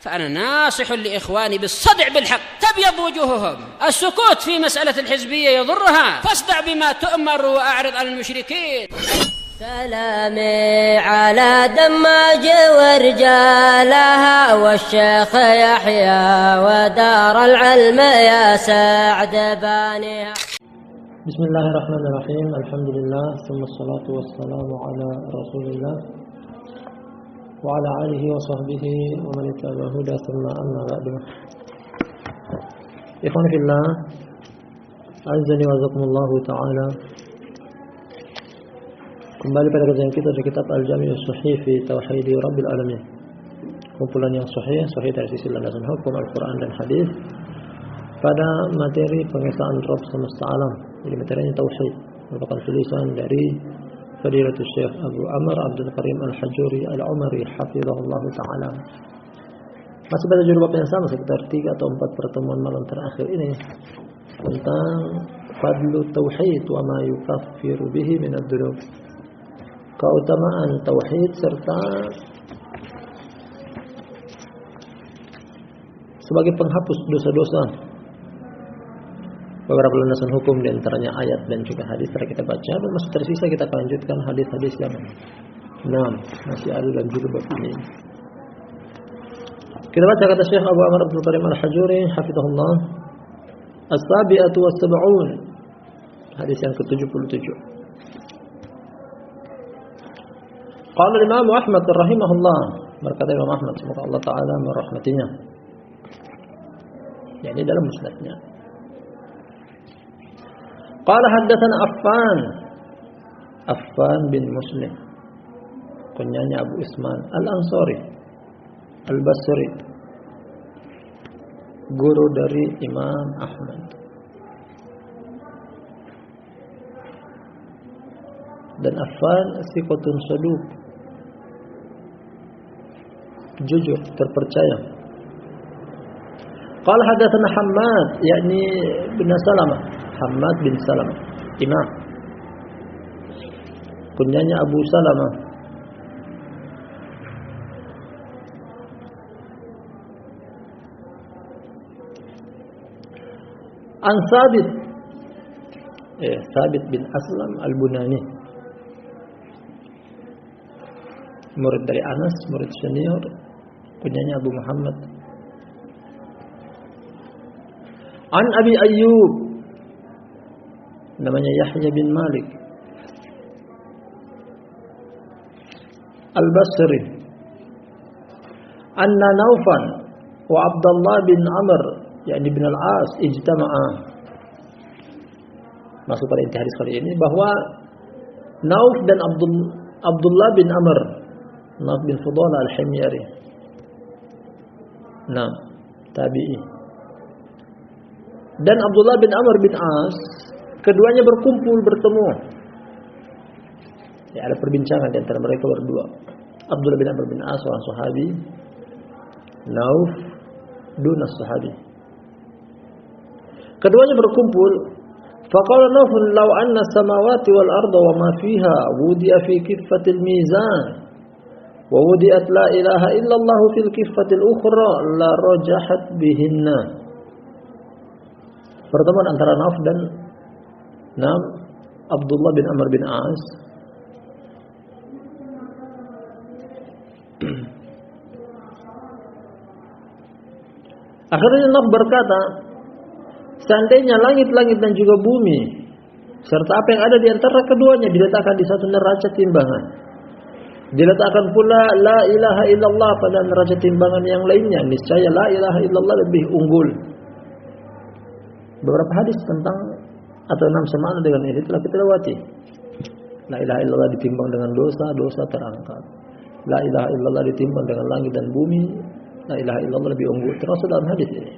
فأنا ناصح لإخواني بالصدع بالحق تبيض وجوههم. السكوت في مسألة الحزبية يضرها، فاصدع بما تؤمر وأعرض عن المشركين. سلامي على دماج ورجالها والشيخ يحيى ودار العلم يا سعد بانيها. بسم الله الرحمن الرحيم. الحمد لله ثم الصلاة والسلام على رسول الله وعلى آله وصحبه ومن اتبع هدى ثم أما بعد. Ikhwan fillah, azani wa jazakumullahu ta'ala. Kembali pada kajian kita dari kitab Al-Jami' As-Sahih fi Tauhid Rabbil Alamin. Kumpulan yang sahih dari sisi landasan hukum Al-Quran dan hadis pada materi pengesaan Rabb semesta alam. Jadi materinya tauhid, merupakan tulisan dari Fadilatul Syekh Abu Amr Abdul Karim Al-Hajuri Al-Umari hafizahullah ta'ala. Masih pada judul bab yang sama, sekitar 3 atau 4 pertemuan malam terakhir ini, tentang fadlu tauhid wa ma yukaffiru bihi min ad-dunub. Keutamaan tauhid serta sebagai penghapus dosa-dosa. Beberapa landasan hukum di antaranya ayat dan juga hadis telah kita baca, dan masih tersisa kita akan lanjutkan hadis-hadis yang 6 masih ada dalam judul bab ini. Kita baca kata Syekh Abu Amr Abdul Karim Al-Hajuri hafizahullah, as-sabi'atu was-sab'un, hadis yang ke-77. Qala Imam Ahmad rahimahullah, berkata Imam Ahmad semoga Allah taala merahmatinya, yakni dalam musnadnya. Qala haddatsana Affan bin Muslim, kunyanya Abu Isman Al-Ansari Al-Basri, guru dari Imam Ahmad. Dan Affan thiqatun saduq, jujur, terpercaya. Qala hadatsana Hammad, yakni bin Salamah, Hammad bin Salamah, imam. Kunyanya Abu Salamah. An Sabit bin Aslam Al-Bunani, murid dari Anas, murid senior, kunyanya Abu Muhammad. An Abi Ayyub, namanya Yahya bin Malik Al-Basri. Anna Naufan wa Abdullah bin Amr, yakni bin Al-As, ijtama'a. Masuk pada inti hadis kali ini bahwa Nauf dan Abdullah bin Amr, Nauf bin Fudalah Al-Himyari, tabi'i, dan Abdullah bin Amr bin As, keduanya bertemu. Ya, ada perbincangan di antara mereka berdua. Abdullah bin Amr bin As seorang sahabi, Nauf dunas sahabi. Keduanya berkumpul. Faqala Nauf, "Law anna as-samawati wal arda wa ma fiha wudi'a fi kiffatil mizan wa wudi'at la ilaha illallah fil kiffatil ukhra la rajahat bihinna." Pertemuan antara Nauf dan Abdullah bin Amr bin As. Akhirnya Nauf berkata, seandainya langit-langit dan juga bumi serta apa yang ada di antara keduanya diletakkan di satu neraca timbangan, diletakkan pula la ilaha illallah pada neraca timbangan yang lainnya, niscaya la ilaha illallah lebih unggul. Beberapa hadis tentang atau 6 semakna dengan ini telah kita lewati. La ilaha illallah ditimbang dengan dosa, dosa terangkat. La ilaha illallah ditimbang dengan langit dan bumi, la ilaha illallah lebih unggul. Termasuk dalam hadis ini.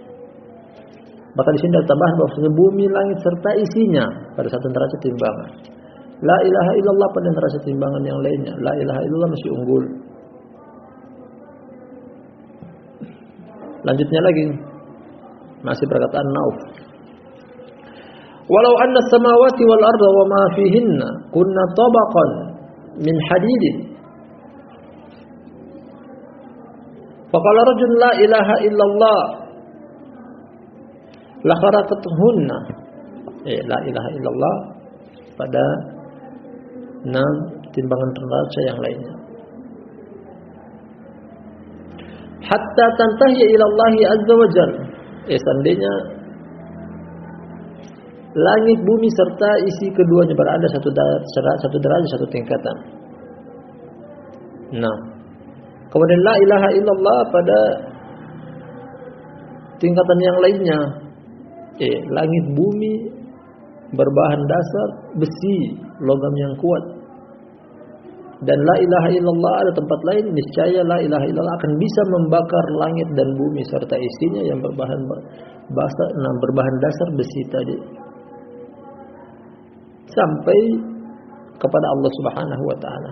Maka di sini ada tambahan bahwa bumi, langit serta isinya pada satu neraca timbangan. La ilaha illallah pada neraca timbangan yang lainnya, la ilaha illallah masih unggul. Lanjutnya lagi, masih perkataan Nauf. Walau anna samawati wal arda wa ma fihinna kunna tabaqan min hadidin Faqala rajul la ilaha illallah la kharaqatuhunna. La ilaha illallah pada 6 timbangan neraca yang lainnya. Hatta tantahi ila Allah azza wa jalla. Seandainya langit, bumi serta isi keduanya berada satu derajat, satu tingkatan. Nah, kemudian la ilaha illallah pada tingkatan yang lainnya. Langit, bumi berbahan dasar besi, logam yang kuat. Dan la ilaha illallah ada tempat lain, niscaya la ilaha illallah akan bisa membakar langit dan bumi serta isinya yang berbahan dasar besi tadi, sampai kepada Allah Subhanahu wa taala.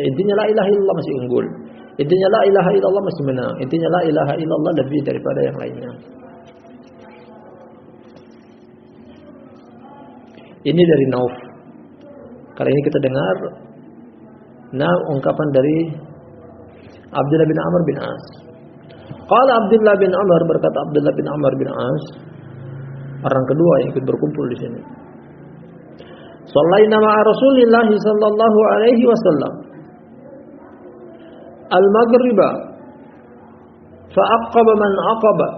Intinya la ilaha illallah masih unggul. Intinya la ilaha illallah masih menang. Intinya la ilaha illallah lebih daripada yang lainnya. Ini dari Nauf. Kali ini kita dengar ungkapan dari Abdullah bin Amr bin As. Qala Abdullah bin Amr, berkata Abdullah bin Amr bin As, orang kedua yang ikut berkumpul di sini. Shallaina ma'a Rasulillah sallallahu alaihi wasallam al-maghriba fa aqaba man aqaba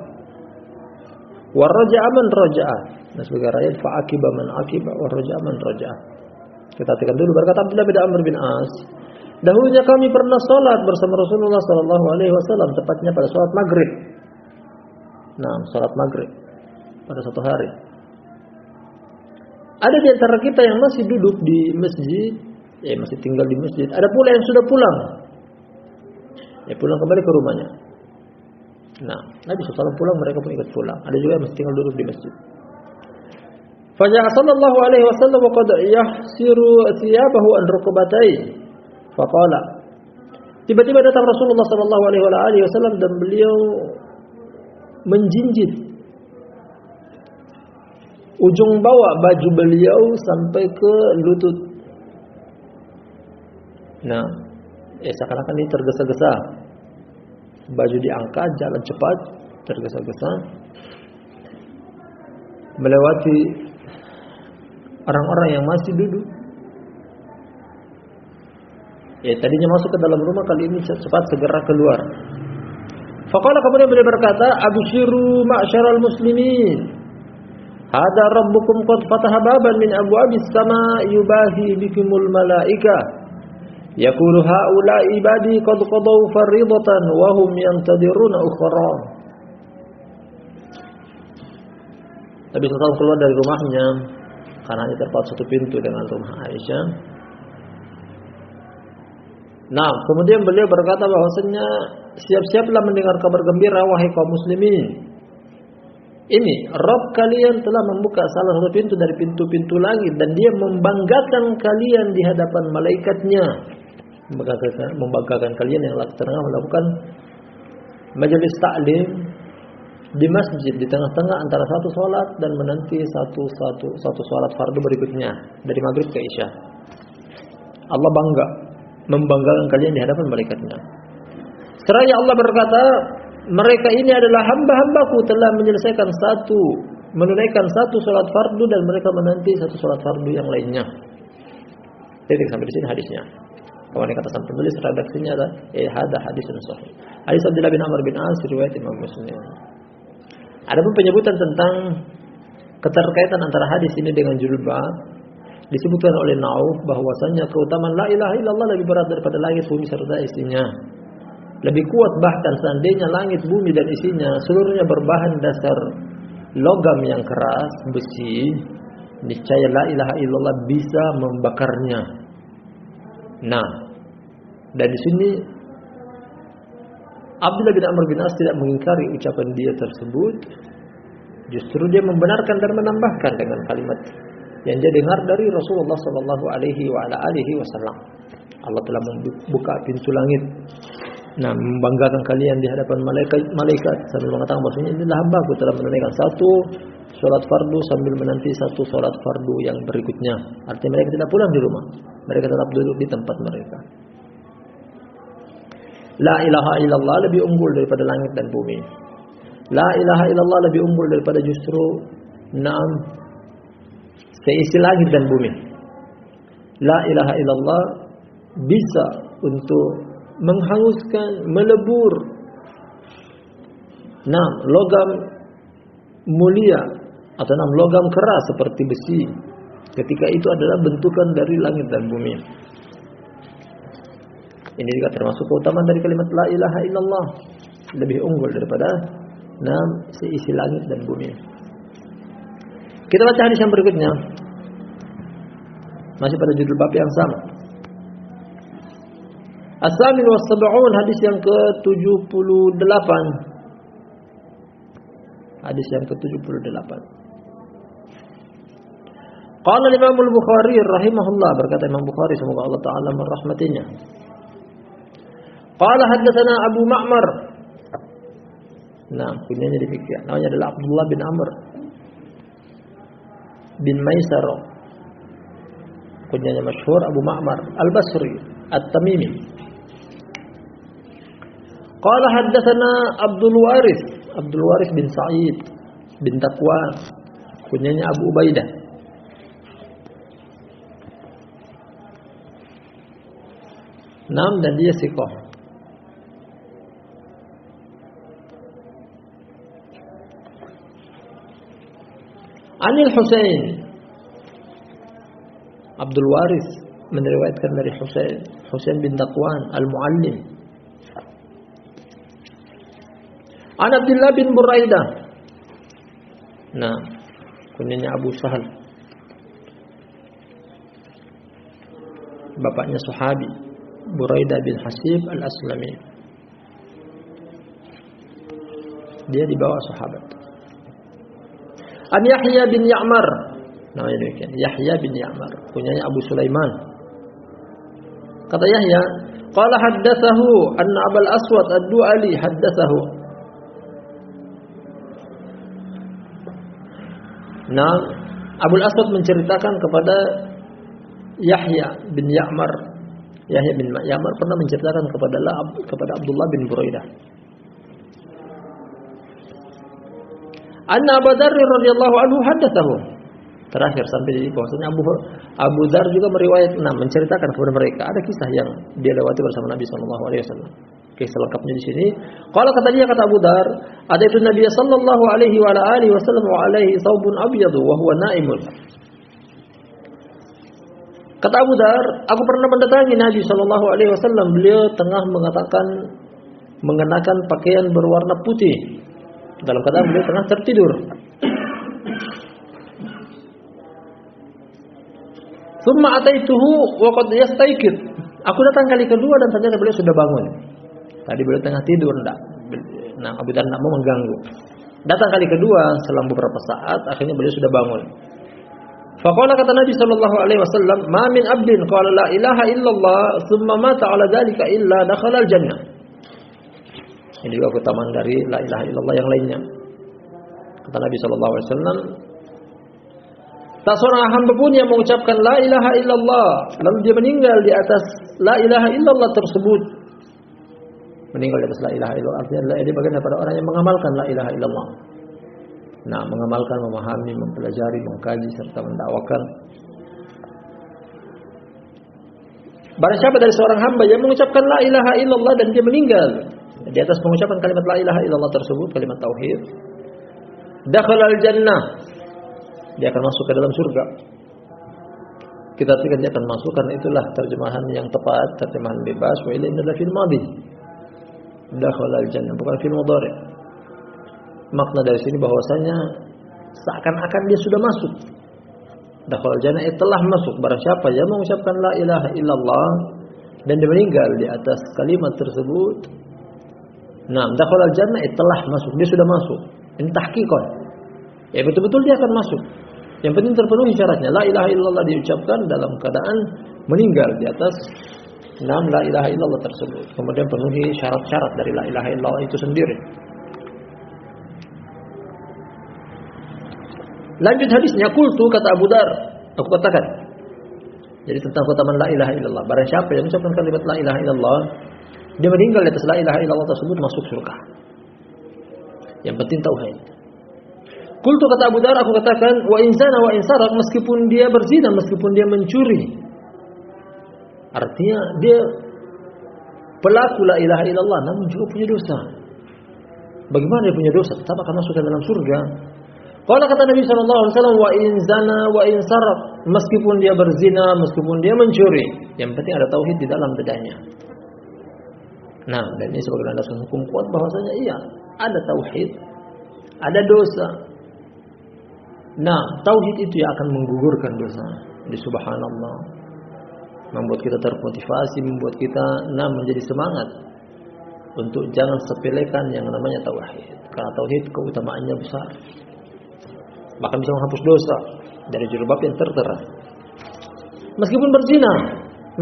wa raja'a man raja'a. Nah, sebagai ayat fa aqiba man aqiba wa raja'a man raja'a. Kita tekan dulu, berkata Abdullah bin Amr bin As, dahulunya kami pernah salat bersama Rasulullah sallallahu alaihi wasallam, tepatnya pada salat maghrib. Nah, salat maghrib pada satu hari. Ada di antara kita yang masih duduk di masjid, masih tinggal di masjid. Ada pula yang sudah pulang. Pulang kembali ke rumahnya. Nah, Nabi SAW pulang, mereka pun ikut pulang. Ada juga yang masih tinggal duduk di masjid. Faja'a sallallahu alaihi wasallam wa qad yahsiru thiyabahu an rukbatayn. Faqala. Tiba-tiba datang Rasulullah sallallahu alaihi wasallam dan beliau menjinjit ujung bawah baju beliau sampai ke lutut. Nah, seakan-akan ini tergesa-gesa. Baju diangkat, jalan cepat, tergesa-gesa, melewati orang-orang yang masih duduk. Tadinya masuk ke dalam rumah, kali ini cepat segera keluar. Faqala, kemudian beliau berkata, abshiru ma'syaral muslimin, hada rabbukum qad fataha baban min abwabis sama yubahi bikumul malaika. Yaqulu haula ibadi qad qadaw faridatan wa hum yantadiruna ukhra. Nabi SAW keluar dari rumahnya karena hanya terpaut satu pintu dengan rumah Aisyah. Nah, kemudian beliau berkata bahwasanya siap-siaplah mendengar kabar gembira wahai kaum muslimin. Ini Rabb kalian telah membuka salah satu pintu dari pintu-pintu langit dan dia membanggakan kalian di hadapan malaikatnya. Membanggakan kalian yang tengah melakukan majelis taklim di masjid di tengah-tengah antara satu salat dan menanti satu salat fardu berikutnya dari maghrib ke isya. Allah bangga membanggakan kalian di hadapan malaikatnya. Seraya Allah berkata, mereka ini adalah hamba-hambaku telah menunaikan satu salat fardu dan mereka menanti satu salat fardu yang lainnya. Jadi sampai di sini hadisnya. Kemudian kata sang penulis redaksinya adalah hada hadisun sahih. Hadis Abdullah bin Amr bin As riwayat Imam Muslim. Adapun penyebutan tentang keterkaitan antara hadis ini dengan judul bab, disebutkan oleh Nauf bahwasanya keutamaan la ilaha illallah lebih berat daripada langit, bumi serta isinya. Lebih kuat bahkan seandainya langit, bumi dan isinya seluruhnya berbahan dasar logam yang keras, besi, niscaya la ilaha illallah bisa membakarnya. Nah, dan di sini Abdullah bin Amr bin As tidak mengingkari ucapan dia tersebut. Justru dia membenarkan dan menambahkan dengan kalimat yang dia dengar dari Rasulullah sallallahu alaihi wasallam. Allah telah membuka pintu langit. Nah, membanggakan kalian di hadapan malaikat sambil mengatakan bahwasanya inilah hamba-Ku telah menunaikan satu salat fardu sambil menanti satu salat fardu yang berikutnya. Artinya mereka tidak pulang di rumah. Mereka tetap duduk di tempat mereka. La ilaha illallah lebih unggul daripada langit dan bumi. La ilaha illallah lebih unggul daripada justru seisi langit dan bumi. La ilaha illallah bisa untuk menghanguskan, melebur logam mulia atau logam keras seperti besi ketika itu adalah bentukan dari langit dan bumi. Ini juga termasuk keutamaan dari kalimat la ilaha illallah, lebih unggul daripada seisi langit dan bumi. Kita baca hadis yang berikutnya, masih pada judul bab yang sama. As-samin was sab'un, hadis yang ke-78. Hadis yang ke-78. Qala Imam Al-Bukhari rahimahullah, berkata Imam Bukhari semoga Allah taala merahmatinya. Qala haddatsana Abu Ma'mar. Kunyanya demikian. Namanya adalah Abdullah bin Amr bin Maisarah. Kunyanya masyhur Abu Ma'mar Al-Basri At-Tamimi. Qala haddatsana Abdul Waris bin Sa'id bin Taqwan. Kunyanya Abu Ubaidah. Dan dia siqah. Anil Husain, Abdul Waris meriwayatkan dari Husain bin Taqwan Al-Muallim. An Abdullah bin Buraidah. kunyanya Abu Sahal. Bapaknya sahabi Buraidah bin Hasib Al-Aslami. Dia di bawah sahabat. An Yahya bin Ya'mar. Namanya demikian, Yahya bin Ya'mar, punyanya Abu Sulaiman. Kata Yahya, qala haddatsahu anna Abul Aswad Ad-Du'ali haddatsahu. Nah, Abul Aswad menceritakan kepada Yahya bin Ya'mar. Yahya bin Ya'mar pernah menceritakan kepada Abdullah bin Buraidah. Anna Abu Dzar radhiyallahu anhu haddatsahu. Terakhir sampai di bahwasanya Abu Dzar juga menceritakan kepada mereka ada kisah yang dia lewati bersama Nabi sallallahu alaihi wasallam. Kisah lengkapnya di sini. Kalau kata Abu Dzar, ada itu Nabi sallallahu alaihi wa alihi wasallam wa alaihi thawbun abyad wa huwa na'imun. Kata Abu Dzar, aku pernah mendatangi Nabi sallallahu alaihi wasallam, beliau tengah mengenakan pakaian berwarna putih. Dalam keadaan beliau tengah tertidur. Tsumma ataituhu wa qad yastayqid. Aku datang kali kedua dan ternyata beliau sudah bangun. Tadi beliau tengah tidur Abu Dzar tidak mau mengganggu. Datang kali kedua selang beberapa saat, akhirnya beliau sudah bangun. Faqala, kata Nabi sallallahu alaihi wasallam, "Ma min abdin qala la ilaha illallah tsumma mata ala dzalika illa dakhala al-jannah." Ini juga keutamaan dari la ilaha illallah yang lainnya. Kata Nabi sallallahu alaihi wasallam, tak seorang hamba pun yang mengucapkan la ilaha illallah lalu dia meninggal di atas la ilaha illallah tersebut. Meninggal di atas la ilaha illallah artinya adalah dia bagian daripada orang yang mengamalkan la ilaha illallah. Mengamalkan, memahami, mempelajari, mengkaji serta mendakwakan. Barang siapa dari seorang hamba yang mengucapkan la ilaha illallah dan dia meninggal di atas pengucapan kalimat la ilaha illallah tersebut, kalimat tauhid, dakhala al-jannah, dia akan masuk ke dalam surga. Kita artikan dia akan masuk karena itulah terjemahan yang tepat, terjemahan bebas. Wa illa fil madhi, dakhala al-jannah, bukan fil mudhari'. Makna dari sini bahwasanya seakan-akan dia sudah masuk. Dakhala al-jannah, telah masuk. Barang siapa yang mengucapkan la ilaha illallah dan dia meninggal di atas kalimat tersebut, dakhala al-jannah, telah masuk. Dia sudah masuk. Ini tahqiqan. Ya betul-betul dia akan masuk. Yang penting terpenuhi syaratnya. La ilaha illallah diucapkan dalam keadaan meninggal di atas la ilaha illallah tersebut. Kemudian penuhi syarat-syarat dari la ilaha illallah itu sendiri. Lanjut hadisnya, qultu, kata Abu Dzar, aku katakan. Jadi tentang keutamaan la ilaha illallah. Barang siapa yang mengucapkan kalimat la ilaha illallah Dia meninggal di atas la ilaha illallah tersebut masuk surga. Yang penting tauhid. Qultu kata Abu Dar, aku katakan wa in zana wa in sarak, meskipun dia berzina, meskipun dia mencuri. Artinya dia pelaku la ilaha illallah namun juga punya dosa. Bagaimana dia punya dosa? Tetap akan masuk ke dalam surga. Kalau kata Nabi SAW, wa in zana wa in sarak, meskipun dia berzina, meskipun dia mencuri, yang penting ada tauhid di dalam dadanya. Nah, dan ini sebagai landasan hukum kuat bahwasanya iya, ada tauhid, ada dosa. Nah, tauhid itu yang akan menggugurkan dosa. Di subhanallah, membuat kita termotivasi, membuat kita menjadi semangat untuk jangan sepelekan yang namanya tauhid. Karena tauhid keutamaannya besar. Bahkan bisa menghapus dosa dari jilbab yang tertera. Meskipun berzina,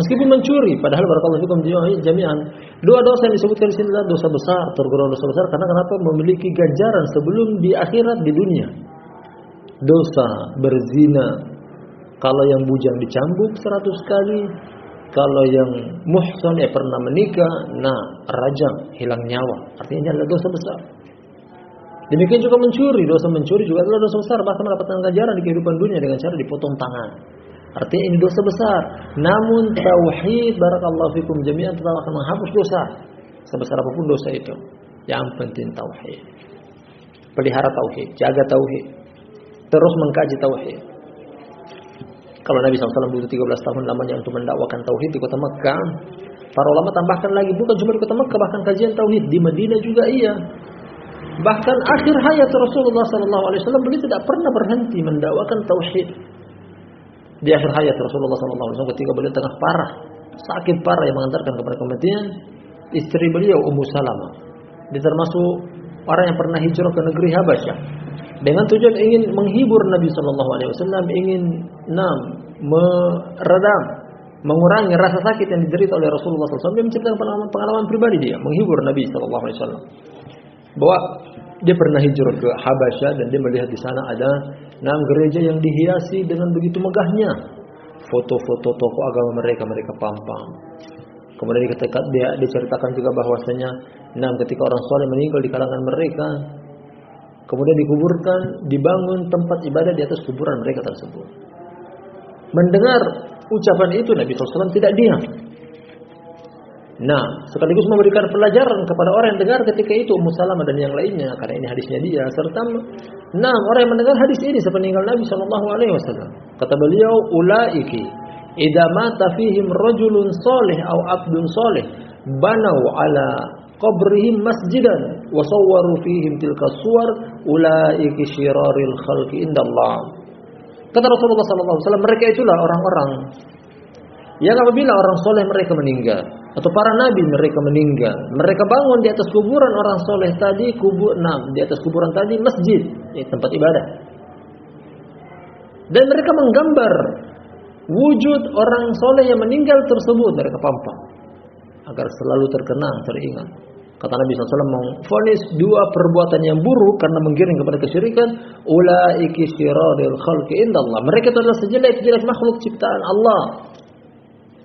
meskipun mencuri, padahal barakallahu fikum jami'an, dua dosa yang disebutkan di sini adalah dosa besar, tergolong dosa besar karena kenapa? Memiliki ganjaran sebelum di akhirat di dunia. Dosa berzina, kalau yang bujang dicambuk 100 kali, kalau yang muhsan pernah menikah, rajam, hilang nyawa. Artinya ini adalah dosa besar. Demikian juga mencuri, dosa mencuri juga adalah dosa besar, bahkan mendapatkan ganjaran di kehidupan dunia dengan cara dipotong tangan. Artinya ini dosa besar. Namun tauhid barakallahu fikum jami'an tetap akan menghapus dosa sebesar apapun dosa itu. Yang penting tauhid. Pelihara tauhid, jaga tauhid. Terus mengkaji tauhid. Kalau Nabi SAW butuh 13 tahun lamanya untuk mendakwakan tauhid di kota Mekkah, para ulama tambahkan lagi bukan cuma di kota Mekkah, bahkan kajian tauhid di Madinah juga iya. Bahkan akhir hayat Rasulullah SAW beliau tidak pernah berhenti mendakwakan tauhid. Di akhir hayat Rasulullah SAW ketika beliau tengah parah, sakit parah yang mengantarkan kepada kematian, istri beliau Ummu Salamah, dia termasuk orang yang pernah hijrah ke negeri Habasyah dengan tujuan ingin menghibur Nabi SAW, ingin meredam, mengurangi rasa sakit yang diderita oleh Rasulullah SAW. Dia menceritakan pengalaman pribadi dia menghibur Nabi SAW. Bahwa dia pernah hijrah ke Habasyah dan dia melihat di sana ada 6 gereja yang dihiasi dengan begitu megahnya. Foto-foto tokoh agama mereka pampang. Kemudian dia diceritakan juga bahwasanya ketika orang soleh meninggal di kalangan mereka, kemudian dikuburkan, dibangun tempat ibadah di atas kuburan mereka tersebut. Mendengar ucapan itu Nabi SAW tidak diam. Sekaligus memberikan pelajaran kepada orang yang dengar ketika itu Ummu Salamah dan yang lainnya, karena ini hadisnya dia, serta orang yang mendengar hadis ini sepeninggal Nabi SAW. Kata beliau, ulaiki idza mata fihim rajulun salih aw abdun salih banau ala qabrihim masjidan wa sawwaru fihim tilka suwar ulaiki syiraril khalqi indallah. Kata Rasulullah SAW, mereka itulah orang-orang yang apabila orang soleh mereka meninggal, atau para nabi mereka meninggal, mereka bangun di atas kuburan orang soleh tadi, di atas kuburan tadi masjid, tempat ibadah. Dan mereka menggambar wujud orang soleh yang meninggal tersebut, mereka pampang agar selalu terkenang, teringat. Kata Nabi SAW memvonis 2 perbuatan yang buruk karena menggiring kepada kesyirikan. Ulaiki syiraril khalqi indallah. Mereka itu adalah sejelek-jelek makhluk ciptaan Allah.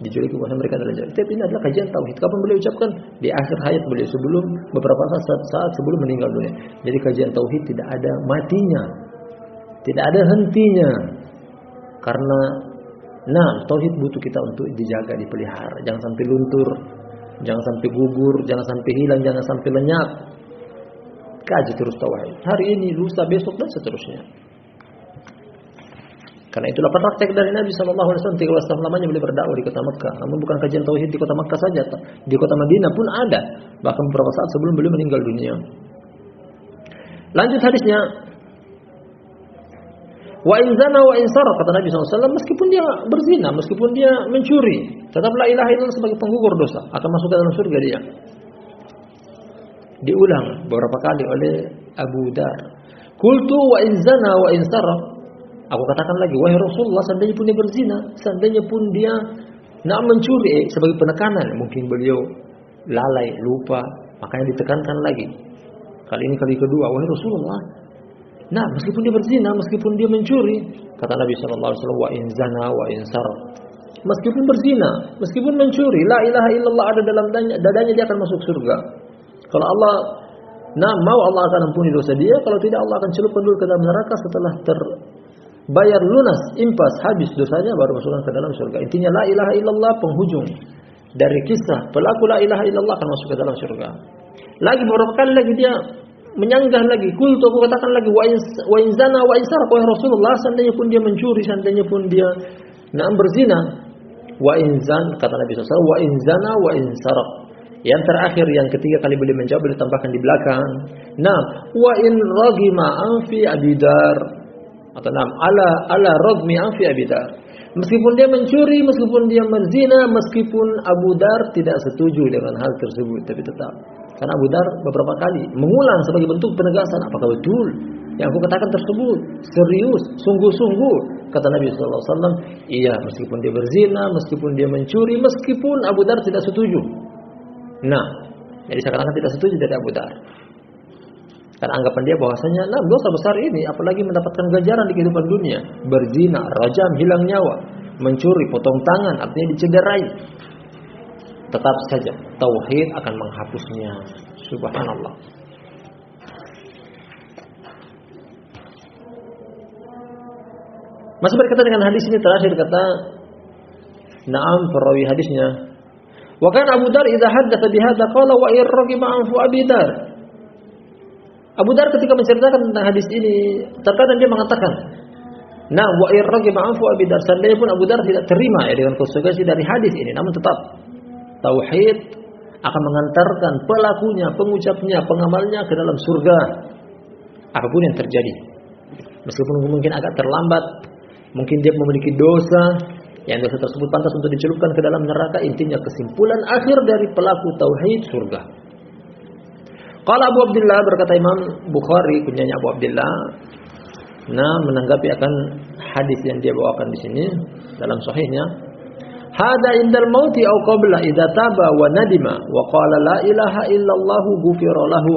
Dijuluki bahwa mereka adalah jelek. Tapi ini adalah kajian tauhid. Kapan beliau ucapkan? Di akhir hayat beliau, sebelum beberapa saat sebelum meninggal dunia. Jadi kajian tauhid tidak ada matinya, tidak ada hentinya. Karena tauhid butuh kita untuk dijaga, dipelihara. Jangan sampai luntur, jangan sampai gugur, jangan sampai hilang, jangan sampai lenyap. Kaji terus tauhid. Hari ini, lusa, besok dan seterusnya. Karena itulah praktek dari Nabi SAW 13 tahun lamanya beliau berdakwah di kota Mekkah. Namun bukan kajian tauhid di kota Mekkah saja, di kota Madinah pun ada. Bahkan beberapa saat sebelum beliau meninggal dunia. Lanjut hadisnya. Wa in zana wa in saraq, kata Nabi SAW, meskipun dia berzina, meskipun dia mencuri, tetap la ilaha illallah sebagai penggugur dosa, akan masuk ke dalam surga dia. Diulang beberapa kali oleh Abu Dar. Qultu wa in zana wa in saraq, aku katakan lagi, wahai Rasulullah, seandainya pun dia berzina, seandainya pun dia mencuri, sebagai penekanan, mungkin beliau lalai, lupa, makanya ditekankan lagi. Kali ini kali kedua, wahai Rasulullah, meskipun dia berzina, meskipun dia mencuri, kata Nabi SAW, wa in zana wa in saraq, meskipun berzina, meskipun mencuri, la ilaha illallah ada dalam dadanya, dia akan masuk surga. Kalau Allah mau, Allah akan ampuni dosa dia. Kalau tidak, Allah akan celupkan dulu ke dalam neraka. Setelah terbayar lunas, impas, habis dosanya, baru masukkan ke dalam surga. Intinya la ilaha illallah penghujung dari kisah pelaku la ilaha illallah akan masuk ke dalam surga. Lagi beberapa kali lagi dia menyanggah lagi, kultu, aku katakan lagi, wa in zana wa in sarqa, ya Rasulullah, seandainya pun dia mencuri, seandainya pun dia berzina, wa in zan, kata Nabi SAW, wa in zana wa in sarq. Yang terakhir, yang ketiga kali beliau menjawab, beliau tambahkan di belakang, wa in ragima anfi abidar, atau ala ragmi anfi abidar. Meskipun dia mencuri, meskipun dia berzina, meskipun Abu Dar tidak setuju dengan hal tersebut, tapi tetap. Karena Abu Dar beberapa kali mengulang sebagai bentuk penegasan, apakah betul yang aku katakan tersebut serius, sungguh-sungguh. Kata Nabi SAW, iya, meskipun dia berzina, meskipun dia mencuri, meskipun Abu Dar tidak setuju. Jadi saya katakan tidak setuju dari Abu Dar. Karena anggapan dia bahwasanya dosa besar ini, apalagi mendapatkan ganjaran di kehidupan dunia. Berzina, rajam, hilang nyawa. Mencuri, potong tangan, artinya dicederai. Tetap saja tauhid akan menghapusnya. Subhanallah. Masih berkaitan dengan hadis ini, terakhir kata perawi hadisnya, wa kana Abu Dar idza haddatsa bihadza qala wa irragima anfu Abi Dar. Abu Dar ketika menceritakan tentang hadis ini, terkadang dia mengatakan, wa irragima anfu Abi Dar. Seandainya pun Abu Dar tidak terima dengan konsekuensi dari hadis ini, namun tetap tauhid akan mengantarkan pelakunya, pengucapnya, pengamalnya ke dalam surga. Apapun yang terjadi, meskipun mungkin agak terlambat, mungkin dia memiliki dosa, yang dosa tersebut pantas untuk dicelupkan ke dalam neraka. Intinya kesimpulan akhir dari pelaku tauhid, surga. Qala Abu Abdullah, berkata Imam Bukhari, kunyanya Abu Abdullah, menanggapi akan hadis yang dia bawakan di sini dalam sahihnya, hada indal mauti au qabla idza taba wa nadima wa qala la ilaha illallah ghufira lahu.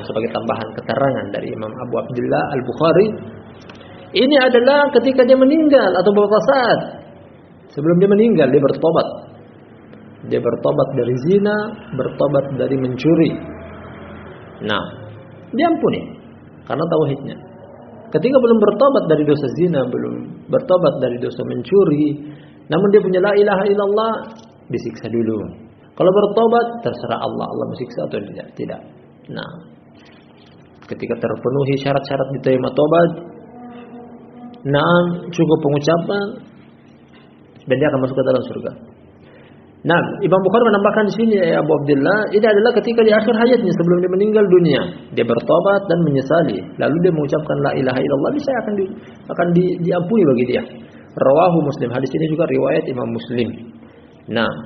Sebagai tambahan keterangan dari Imam Abu Abdullah Al-Bukhari, ini adalah ketika dia meninggal atau beberapa saat sebelum dia meninggal, dia bertobat. Dia bertobat dari zina, bertobat dari mencuri. Diampuni karena tauhidnya. Ketika belum bertobat dari dosa zina, belum bertobat dari dosa mencuri, namun dia punya la ilaha illallah, disiksa dulu. Kalau bertobat, terserah Allah mensiksa atau tidak. Ketika terpenuhi syarat-syarat diterima tobat, cukup pengucapan, dan dia akan masuk ke dalam surga. Imam Bukhari menambahkan di sini, Abu Abdullah, ini adalah ketika di akhir hayatnya sebelum dia meninggal dunia, dia bertobat dan menyesali, lalu dia mengucapkan la ilaha illallah, niscaya akan diampuni bagi dia. Rawahu Muslim, hadis ini juga riwayat Imam Muslim.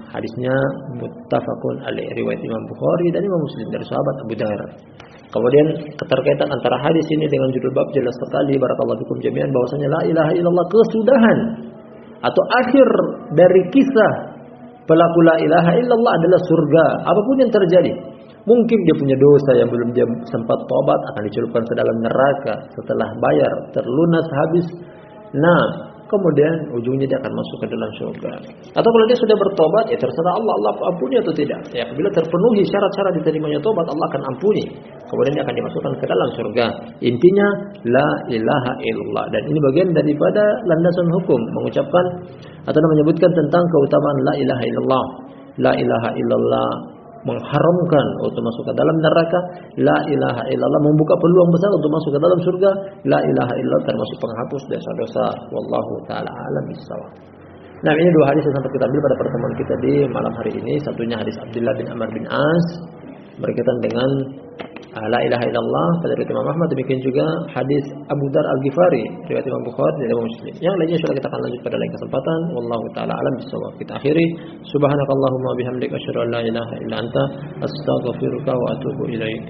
Hadisnya muttafaqun alaih, riwayat Imam Bukhari dan Imam Muslim dari sahabat Abu Dar. Kemudian keterkaitan antara hadis ini dengan judul bab jelas sekali, barakallahu fikum jami'an, bahwasanya la ilaha illallah kesudahan atau akhir dari kisah pelaku la ilaha illallah adalah surga. Apapun yang terjadi, mungkin dia punya dosa yang belum dia sempat tobat, akan dicelupkan ke dalam neraka setelah bayar terlunas habis. Kemudian ujungnya dia akan masuk ke dalam surga. Atau kalau dia sudah bertobat, ya terserah Allah ampuni atau tidak. Ya, apabila terpenuhi syarat-syarat diterimanya tobat, Allah akan ampuni. Kemudian dia akan dimasukkan ke dalam surga. Intinya la ilaha illallah. Dan ini bagian daripada landasan hukum, mengucapkan atau menyebutkan tentang keutamaan la ilaha illallah. La ilaha illallah mengharamkan untuk masuk ke dalam neraka. La ilaha illallah membuka peluang besar untuk masuk ke dalam surga. La ilaha illallah termasuk penghapus dosa-dosa. Wallahu ta'ala alam bissawab. Ini dua hadis yang sampai kita ambil pada pertemuan kita di malam hari ini. Satunya hadis Abdullah bin Amr bin As berkaitan dengan la ilaha illallah pada riwayat Imam Ahmad. Demikian juga hadis Abu Dar Al-Ghifari riwayat Imam Bukhari dan Imam Muslim. Yang lainnya sudah kita akan lanjut pada lain kesempatan. Wallahu taala alam bissawab. Kita akhiri, subhanakallahumma bihamdika asyhadu an la ilaha illa anta astaghfiruka wa atubu ilaik.